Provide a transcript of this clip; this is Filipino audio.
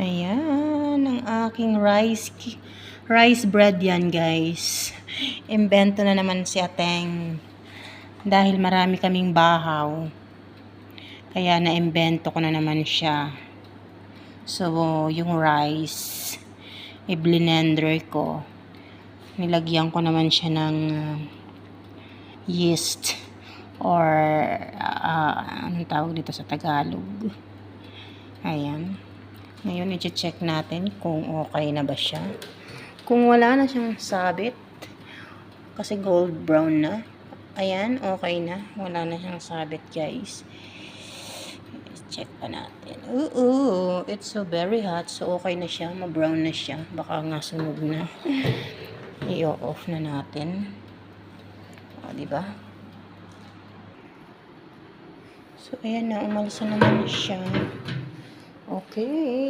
Ayan, ang aking rice bread yan, guys. Imbento na naman si Ateng. Dahil marami kaming bahaw. Kaya na-imbento ko na naman siya. So, yung rice, i-blender ko. Nilagyan ko naman siya ng yeast. Or, anong tawag dito sa Tagalog? Ayan. Ngayon, i-check natin kung okay na ba siya. Kung wala na siyang sabit, kasi gold brown na. Ayan, okay na. Wala na siyang sabit, guys. I-check pa natin. It's so very hot. So, okay na siya. Ma-brown na siya. Baka nga sunog na. I-off na natin. O, diba? So, ayan na. Umalis na naman siya. Okay.